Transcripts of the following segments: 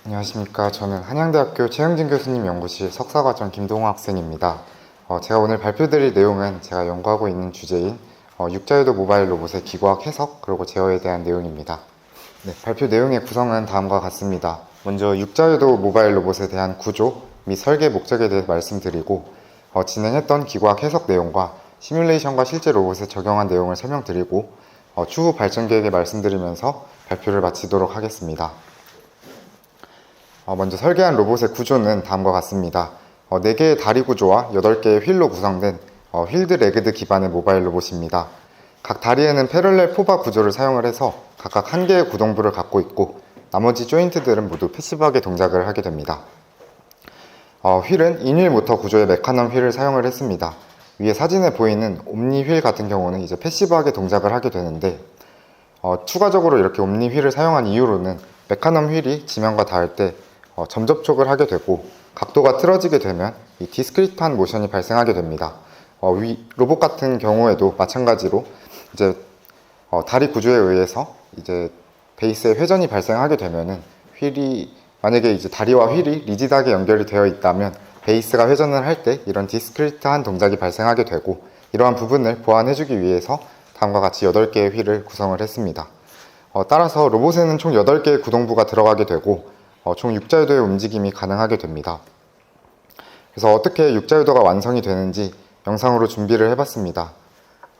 안녕하십니까. 저는 한양대학교 최영진 교수님 연구실 석사과정 김동호 학생입니다. 제가 오늘 발표드릴 내용은 제가 연구하고 있는 주제인 육자유도 모바일 로봇의 기과학 해석 그리고 제어에 대한 내용입니다. 네, 발표 내용의 구성은 다음과 같습니다. 먼저 육자유도 모바일 로봇에 대한 구조 및 설계 목적에 대해 말씀드리고 진행했던 기과학 해석 내용과 시뮬레이션과 실제 로봇에 적용한 내용을 설명드리고 추후 발전 계획에 말씀드리면서 발표를 마치도록 하겠습니다. 먼저 설계한 로봇의 구조는 다음과 같습니다. 4개의 다리 구조와 8개의 휠로 구성된 휠드 레그드 기반의 모바일 로봇입니다. 각 다리에는 패럴렐 포바 구조를 사용을 해서 각각 1개의 구동부를 갖고 있고 나머지 조인트들은 모두 패시브하게 동작을 하게 됩니다. 휠은 인휠 모터 구조의 메카넘 휠을 사용을 했습니다. 위에 사진에 보이는 옴니 휠 같은 경우는 이제 패시브하게 동작을 하게 되는데 추가적으로 이렇게 옴니 휠을 사용한 이유로는 메카넘 휠이 지면과 닿을 때 점접촉을 하게 되고 각도가 틀어지게 되면 이 디스크리트한 모션이 발생하게 됩니다. 로봇 같은 경우에도 마찬가지로 이제 다리 구조에 의해서 이제 베이스에 회전이 발생하게 되면은 만약에 이제 다리와 휠이 리지드하게 연결이 되어 있다면 베이스가 회전을 할 때 이런 디스크리트한 동작이 발생하게 되고 이러한 부분을 보완해주기 위해서 다음과 같이 8개의 휠을 구성을 했습니다. 따라서 로봇에는 총 8개의 구동부가 들어가게 되고 총 육자유도의 움직임이 가능하게 됩니다. 그래서 어떻게 육자유도가 완성이 되는지 영상으로 준비를 해봤습니다.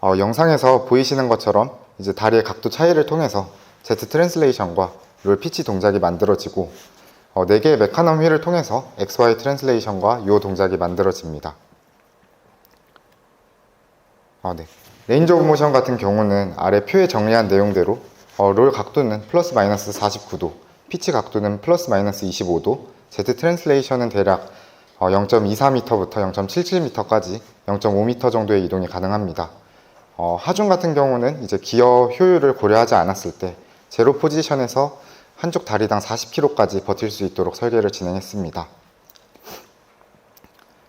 영상에서 보이시는 것처럼 이제 다리의 각도 차이를 통해서 Z 트랜슬레이션과 롤 피치 동작이 만들어지고 4개의 메카넘 휠을 통해서 XY 트랜슬레이션과 요 동작이 만들어집니다. 네. 레인지 오브 모션 같은 경우는 아래 표에 정리한 내용대로 롤 각도는 플러스 마이너스 49도, 피치 각도는 플러스 마이너스 25도, Z 트랜슬레이션은 대략 0.24m부터 0.77m까지 0.5m 정도의 이동이 가능합니다. 하중 같은 경우는 이제 기어 효율을 고려하지 않았을 때 제로 포지션에서 한쪽 다리당 40kg까지 버틸 수 있도록 설계를 진행했습니다.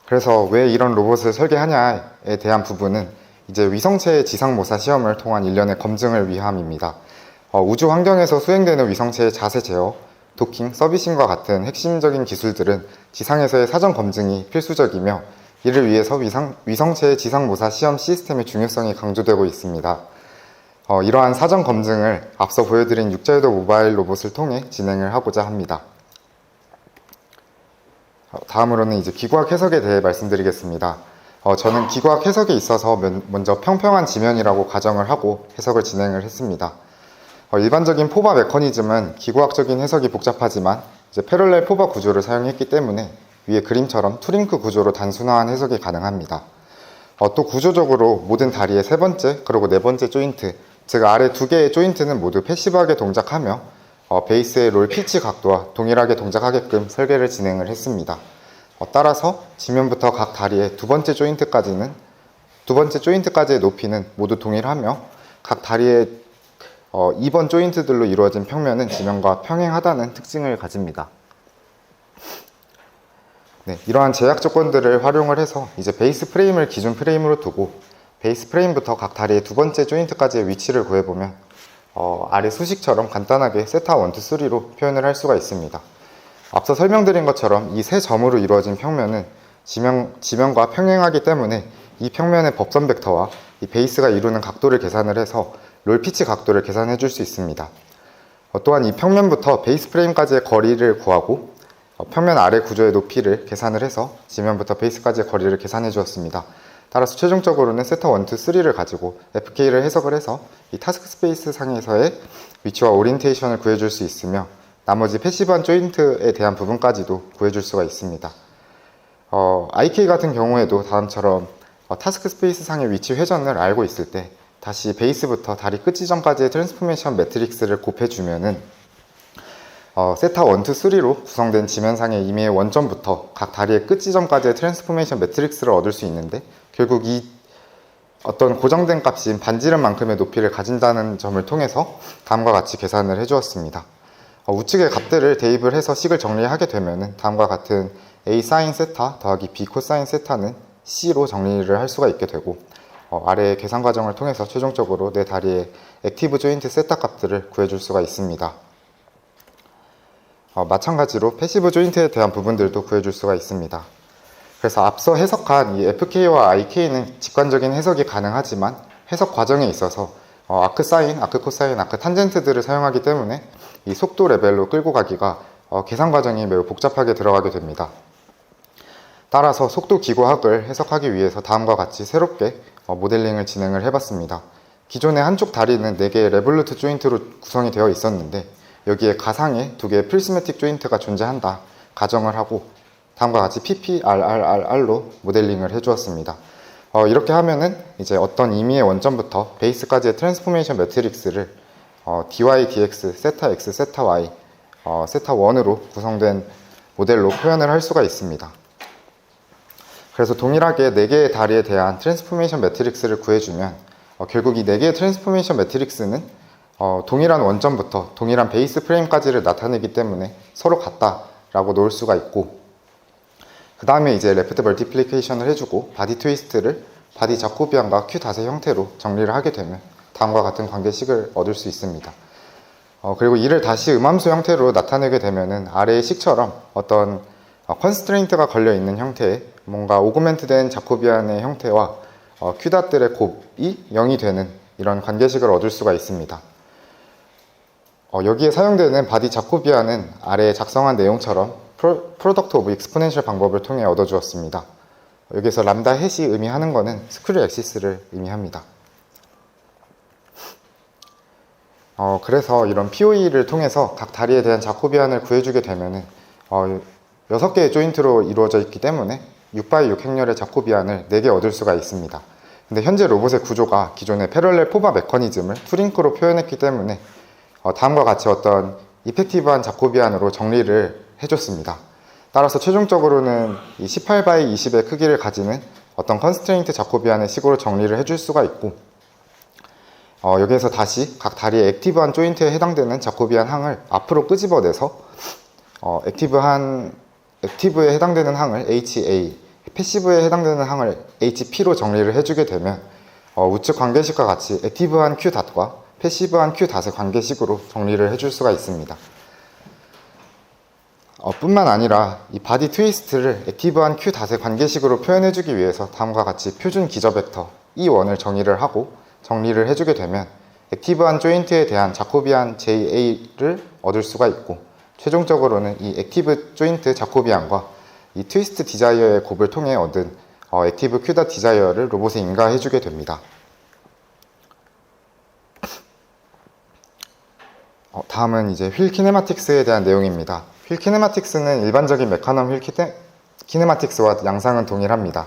그래서 왜 이런 로봇을 설계하냐에 대한 부분은 이제 위성체의 지상모사 시험을 통한 일련의 검증을 위함입니다. 우주 환경에서 수행되는 위성체의 자세 제어, 도킹, 서비싱과 같은 핵심적인 기술들은 지상에서의 사전 검증이 필수적이며 이를 위해서 위성체의 지상모사 시험 시스템의 중요성이 강조되고 있습니다. 이러한 사전 검증을 앞서 보여드린 육자유도 모바일 로봇을 통해 진행을 하고자 합니다. 다음으로는 이제 기과학 해석에 대해 말씀드리겠습니다. 저는 기과학 해석에 있어서 먼저 평평한 지면이라고 가정을 하고 해석을 진행을 했습니다. 일반적인 포바 메커니즘은 기구학적인 해석이 복잡하지만 이제 패럴렐 포바 구조를 사용했기 때문에 위에 그림처럼 투링크 구조로 단순화한 해석이 가능합니다. 또 구조적으로 모든 다리의 3번째 그리고 4번째 조인트, 즉 아래 2개의 조인트는 모두 패시브하게 동작하며 베이스의 롤 피치 각도와 동일하게 동작하게끔 설계를 진행을 했습니다. 따라서 지면부터 각 다리의 2번째 조인트까지의 높이는 모두 동일하며 각 다리의 2번 조인트들로 이루어진 평면은 지면과 평행하다는 특징을 가집니다. 네, 이러한 제약 조건들을 활용을 해서 이제 베이스 프레임을 기준 프레임으로 두고 베이스 프레임부터 각 다리의 2번째 조인트까지의 위치를 구해보면 아래 수식처럼 간단하게 세타 1, 2, 3로 표현을 할 수가 있습니다. 앞서 설명드린 것처럼 이 세 점으로 이루어진 평면은 지면과 평행하기 때문에 이 평면의 법선 벡터와 이 베이스가 이루는 각도를 계산을 해서 롤 피치 각도를 계산해 줄 수 있습니다. 또한 이 평면부터 베이스 프레임까지의 거리를 구하고 평면 아래 구조의 높이를 계산을 해서 지면부터 베이스까지의 거리를 계산해 주었습니다. 따라서 최종적으로는 세타 1, 2, 3를 가지고 FK를 해석을 해서 이 타스크 스페이스 상에서의 위치와 오리엔테이션을 구해줄 수 있으며 나머지 패시브한 조인트에 대한 부분까지도 구해줄 수가 있습니다. IK 같은 경우에도 다음처럼 타스크 스페이스 상의 위치 회전을 알고 있을 때 다시 베이스부터 다리 끝 지점까지의 트랜스포메이션 매트릭스를 곱해주면은 세타 1, 2, 3로 구성된 지면상의 임의의 원점부터 각 다리의 끝 지점까지의 트랜스포메이션 매트릭스를 얻을 수 있는데 결국 이 어떤 고정된 값인 반지름만큼의 높이를 가진다는 점을 통해서 다음과 같이 계산을 해주었습니다. 우측의 값들을 대입을 해서 식을 정리하게 되면은 다음과 같은 A 사인 세타 더하기 B 코사인 세타는 C로 정리를 할 수가 있게 되고 아래의 계산 과정을 통해서 최종적으로 내 다리의 액티브 조인트 세타 값들을 구해줄 수가 있습니다. 마찬가지로 패시브 조인트에 대한 부분들도 구해줄 수가 있습니다. 그래서 앞서 해석한 이 FK와 IK는 직관적인 해석이 가능하지만 해석 과정에 있어서 아크 사인, 아크 코사인, 아크 탄젠트들을 사용하기 때문에 이 속도 레벨로 끌고 가기가 계산 과정이 매우 복잡하게 들어가게 됩니다. 따라서 속도 기구학을 해석하기 위해서 다음과 같이 새롭게 모델링을 진행을 해봤습니다. 기존의 한쪽 다리는 4개의 레볼루트 조인트로 구성이 되어 있었는데 여기에 가상의 2개의 프리스매틱 조인트가 존재한다 가정을 하고 다음과 같이 PPRRR로 모델링을 해주었습니다. 이렇게 하면은 이제 어떤 임의의 원점부터 베이스까지의 트랜스포메이션 매트릭스를 dy, dx, 세타 x, 세타 y, 세타 1으로 구성된 모델로 표현을 할 수가 있습니다. 그래서 동일하게 4개의 다리에 대한 트랜스포메이션 매트릭스를 구해주면 결국 이 4개의 트랜스포메이션 매트릭스는 동일한 원점부터 동일한 베이스 프레임까지를 나타내기 때문에 서로 같다라고 놓을 수가 있고 그 다음에 이제 레프트 멀티플리케이션을 해주고 바디 트위스트를 바디 자코비안과 q 닷의 형태로 정리를 하게 되면 다음과 같은 관계식을 얻을 수 있습니다. 그리고 이를 다시 음함수 형태로 나타내게 되면은 아래의 식처럼 어떤 컨스트레인트가 걸려있는 형태의 뭔가 오그멘트된 자코비안의 형태와 q 닷들의 곱이 0이 되는 이런 관계식을 얻을 수가 있습니다. 여기에 사용되는 바디 자코비안은 아래에 작성한 내용처럼 프로덕트 오브 익스포넨셜 방법을 통해 얻어주었습니다. 여기서 람다 햇이 의미하는 것은 스크류 엑시스를 의미합니다. 그래서 이런 POE를 통해서 각 다리에 대한 자코비안을 구해주게 되면은 6개의 조인트로 이루어져 있기 때문에 6x6 행렬의 자코비안을 4개 얻을 수가 있습니다. 근데 현재 로봇의 구조가 기존의 패럴렐 포바 메커니즘을 투링크로 표현했기 때문에 다음과 같이 어떤 이펙티브한 자코비안으로 정리를 해줬습니다. 따라서 최종적으로는 이 18x20의 크기를 가지는 어떤 컨스트레인트 자코비안의 식으로 정리를 해줄 수가 있고 여기에서 다시 각 다리의 액티브한 조인트에 해당되는 자코비안 항을 앞으로 끄집어내서 액티브에 해당되는 항을 HA, 패시브에 해당되는 항을 HP로 정리를 해주게 되면 우측 관계식과 같이 액티브한 Q 닷과 패시브한 Q 닷의 관계식으로 정리를 해줄 수가 있습니다. 뿐만 아니라 이 바디 트위스트를 액티브한 Q 닷의 관계식으로 표현해주기 위해서 다음과 같이 표준 기저 벡터 E1을 정의를 하고 정리를 해주게 되면 액티브한 조인트에 대한 자코비안 JA를 얻을 수가 있고 최종적으로는 이 액티브 조인트 자코비안과 이 트위스트 디자이어의 곱을 통해 얻은 액티브 Q 닷 디자이어를 로봇에 인가해주게 됩니다. 다음은 이제 휠 키네마틱스에 대한 내용입니다. 휠 키네마틱스는 일반적인 메카넘 휠 키네마틱스와 양상은 동일합니다.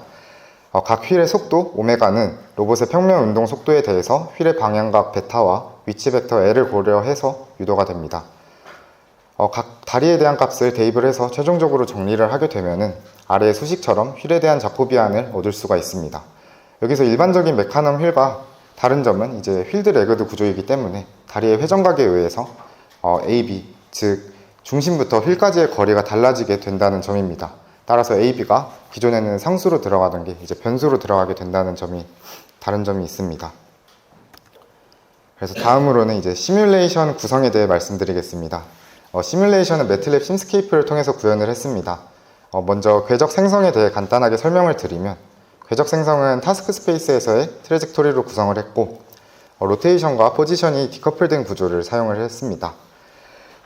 각 휠의 속도 오메가는 로봇의 평면 운동 속도에 대해서 휠의 방향각 베타와 위치 벡터 L을 고려해서 유도가 됩니다. 각 다리에 대한 값을 대입을 해서 최종적으로 정리를 하게 되면은 아래의 수식처럼 휠에 대한 자코비안을 얻을 수가 있습니다. 여기서 일반적인 메카넘 휠과 다른 점은 이제 휠드 레그드 구조이기 때문에 다리의 회전각에 의해서 AB, 즉 중심부터 휠까지의 거리가 달라지게 된다는 점입니다. 따라서 AB가 기존에는 상수로 들어가던 게 이제 변수로 들어가게 된다는 점이 다른 점이 있습니다. 그래서 다음으로는 이제 시뮬레이션 구성에 대해 말씀드리겠습니다. 시뮬레이션은 매틀랩 심스케이프를 통해서 구현을 했습니다. 먼저 궤적 생성에 대해 간단하게 설명을 드리면 궤적 생성은 타스크 스페이스에서의 트레젝토리로 구성을 했고 로테이션과 포지션이 디커플된 구조를 사용을 했습니다.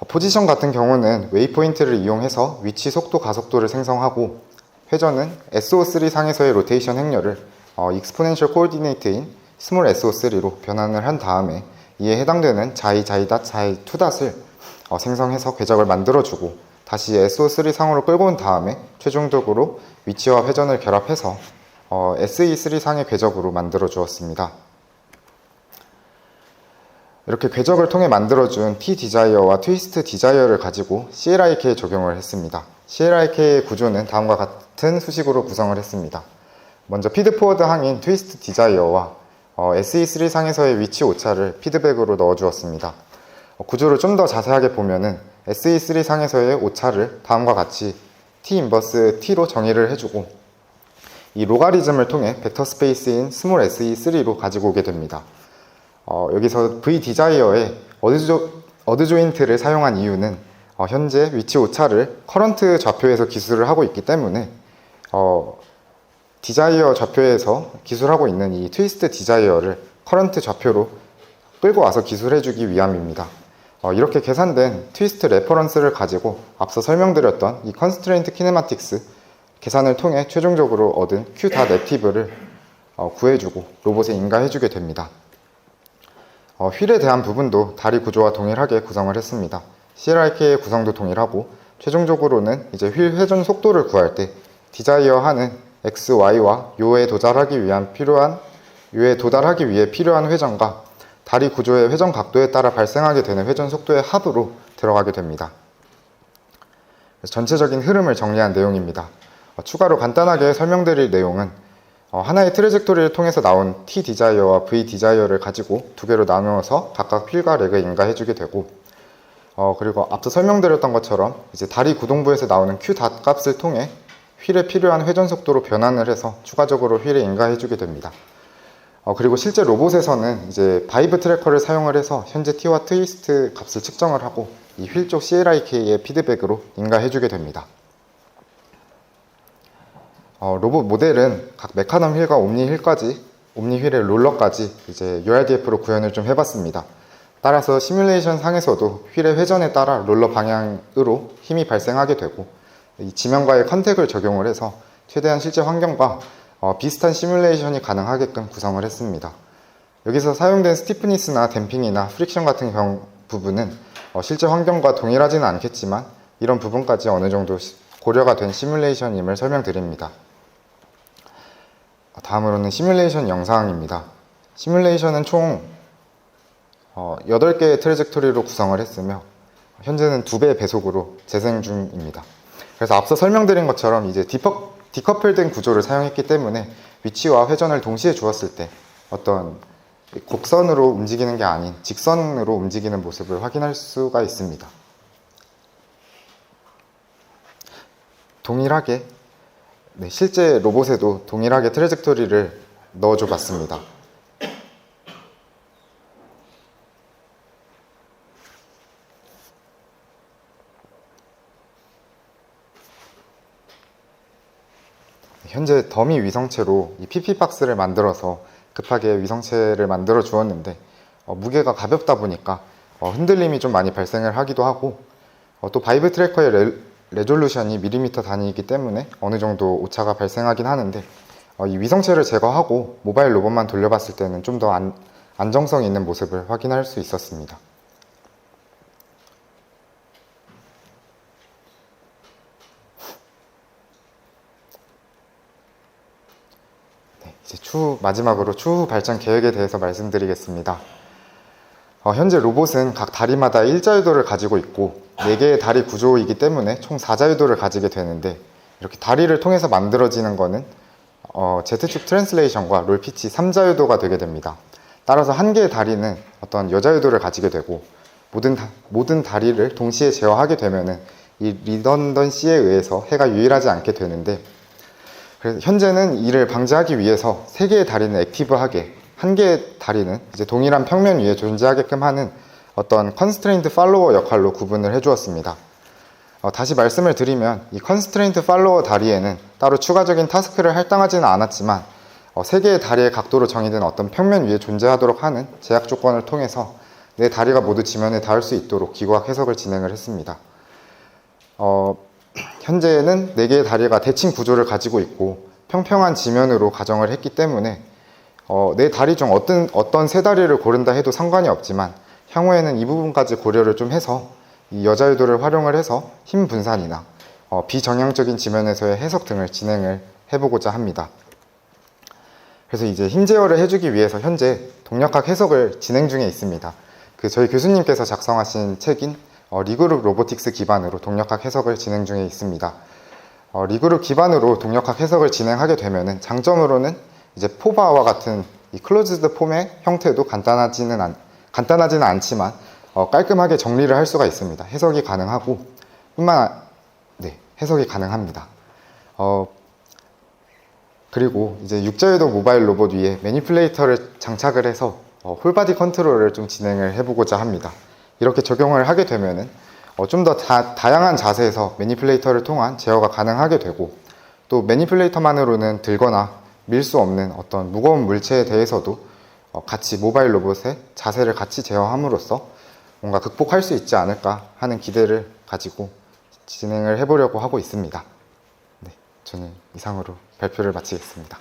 포지션 같은 경우는 웨이포인트를 이용해서 위치, 속도, 가속도를 생성하고 회전은 SO3 상에서의 로테이션 행렬을 익스포넨셜 코오디네이트인 스몰 SO3로 변환을 한 다음에 이에 해당되는 자이, 자이닷, 자이, 투닷을 생성해서 궤적을 만들어주고 다시 SO3 상으로 끌고 온 다음에 최종적으로 위치와 회전을 결합해서 SE3 상의 궤적으로 만들어 주었습니다. 이렇게 궤적을 통해 만들어준 T 디자이어와 트위스트 디자이어를 가지고 CLIK에 적용을 했습니다. CLIK의 구조는 다음과 같은 수식으로 구성을 했습니다. 먼저 피드포워드 항인 트위스트 디자이어와 SE3 상에서의 위치 오차를 피드백으로 넣어 주었습니다. 구조를 좀 더 자세하게 보면은 SE3 상에서의 오차를 다음과 같이 T 인버스 T로 정의를 해주고 이 로가리즘을 통해 벡터 스페이스인 스몰 SE3로 가지고 오게 됩니다. 여기서 V 디자이어에 어드 조인트를 사용한 이유는 현재 위치 오차를 커런트 좌표에서 기술을 하고 있기 때문에 디자이어 좌표에서 기술하고 있는 이 트위스트 디자이어를 커런트 좌표로 끌고 와서 기술해주기 위함입니다. 이렇게 계산된 트위스트 레퍼런스를 가지고 앞서 설명드렸던 이 컨스트레인트 키네마틱스 계산을 통해 최종적으로 얻은 Q.액티브를 구해주고 로봇에 인가해주게 됩니다. 휠에 대한 부분도 다리 구조와 동일하게 구성을 했습니다. CLIK의 구성도 동일하고 최종적으로는 이제 휠 회전 속도를 구할 때 디자이어 하는 X, Y와 요에 도달하기 위해 필요한 회전과 다리 구조의 회전 각도에 따라 발생하게 되는 회전 속도의 합으로 들어가게 됩니다. 전체적인 흐름을 정리한 내용입니다. 추가로 간단하게 설명드릴 내용은 하나의 트래젝토리를 통해서 나온 T 디자이어와 V 디자이어를 가지고 두 개로 나누어서 각각 휠과 렉을 인가해주게 되고 그리고 앞서 설명드렸던 것처럼 이제 다리 구동부에서 나오는 Q 값을 통해 휠에 필요한 회전 속도로 변환을 해서 추가적으로 휠에 인가해주게 됩니다. 그리고 실제 로봇에서는 이제 바이브 트래커를 사용을 해서 현재 T와 트위스트 값을 측정을 하고 이 휠 쪽 CLIK의 피드백으로 인가해주게 됩니다. 로봇 모델은 각 메카넘 휠과 옴니 휠의 롤러까지 이제 URDF로 구현을 좀 해봤습니다. 따라서 시뮬레이션 상에서도 휠의 회전에 따라 롤러 방향으로 힘이 발생하게 되고 이 지면과의 컨택을 적용을 해서 최대한 실제 환경과 비슷한 시뮬레이션이 가능하게끔 구성을 했습니다. 여기서 사용된 스티프니스나 댐핑이나 프릭션 같은 부분은 실제 환경과 동일하지는 않겠지만 이런 부분까지 어느 정도 고려가 된 시뮬레이션임을 설명드립니다. 다음으로는 시뮬레이션 영상입니다. 시뮬레이션은 총 8개의 트래젝토리로 구성을 했으며 현재는 2배 배속으로 재생 중입니다. 그래서 앞서 설명드린 것처럼 이제 디커플된 구조를 사용했기 때문에 위치와 회전을 동시에 주었을 때 어떤 곡선으로 움직이는 게 아닌 직선으로 움직이는 모습을 확인할 수가 있습니다. 동일하게 실제 로봇에도 동일하게 트래젝토리를 넣어줘 봤습니다. 현재 더미 위성체로 이 PP박스를 만들어서 급하게 위성체를 만들어 주었는데 무게가 가볍다 보니까 흔들림이 좀 많이 발생을 하기도 하고 또 바이브 트래커의 레졸루션이 밀리미터 단위이기 때문에 어느 정도 오차가 발생하긴 하는데 이 위성체를 제거하고 모바일 로봇만 돌려봤을 때는 좀 더 안정성 있는 모습을 확인할 수 있었습니다. 이제 마지막으로 추후 발전 계획에 대해서 말씀드리겠습니다. 현재 로봇은 각 다리마다 일자유도를 가지고 있고 4개의 다리 구조이기 때문에 총 4자유도를 가지게 되는데 이렇게 다리를 통해서 만들어지는 거는 Z축 트랜슬레이션과 롤 피치 3자유도가 되게 됩니다. 따라서 한 개의 다리는 어떤 여자유도를 가지게 되고 모든 다리를 동시에 제어하게 되면은 이 리던던시에 의해서 해가 유일하지 않게 되는데 그래서 현재는 이를 방지하기 위해서 3개의 다리는 액티브하게 한 개의 다리는 이제 동일한 평면 위에 존재하게끔 하는 어떤 컨스트레인트 팔로워 역할로 구분을 해주었습니다. 다시 말씀을 드리면 이 컨스트레인트 팔로워 다리에는 따로 추가적인 타스크를 할당하지는 않았지만 3개의 다리의 각도로 정의된 어떤 평면 위에 존재하도록 하는 제약 조건을 통해서 내 다리가 모두 지면에 닿을 수 있도록 기구학 해석을 진행을 했습니다. 현재는 4개의 다리가 대칭 구조를 가지고 있고 평평한 지면으로 가정을 했기 때문에 내 다리 중 어떤 세 다리를 고른다 해도 상관이 없지만 향후에는 이 부분까지 고려를 좀 해서 이 여자유도를 활용을 해서 힘 분산이나 비정형적인 지면에서의 해석 등을 진행을 해보고자 합니다. 그래서 이제 힘 제어를 해주기 위해서 현재 동력학 해석을 진행 중에 있습니다. 저희 교수님께서 작성하신 책인 리그룹 로보틱스 기반으로 동력학 해석을 진행 중에 있습니다. 리그룹 기반으로 동력학 해석을 진행하게 되면은 장점으로는 이제 포바와 같은 이 클로즈드 폼의 형태도 간단하지는 않지만 깔끔하게 정리를 할 수가 있습니다. 해석이 가능하고 해석이 가능합니다. 그리고 이제 육자유도 모바일 로봇 위에 매니플레이터를 장착을 해서 홀바디 컨트롤을 좀 진행을 해보고자 합니다. 이렇게 적용을 하게 되면은 좀 더 다양한 자세에서 매니플레이터를 통한 제어가 가능하게 되고, 또 매니플레이터만으로는 들거나 밀 수 없는 어떤 무거운 물체에 대해서도 같이 모바일 로봇의 자세를 같이 제어함으로써 뭔가 극복할 수 있지 않을까 하는 기대를 가지고 진행을 해보려고 하고 있습니다. 네, 저는 이상으로 발표를 마치겠습니다.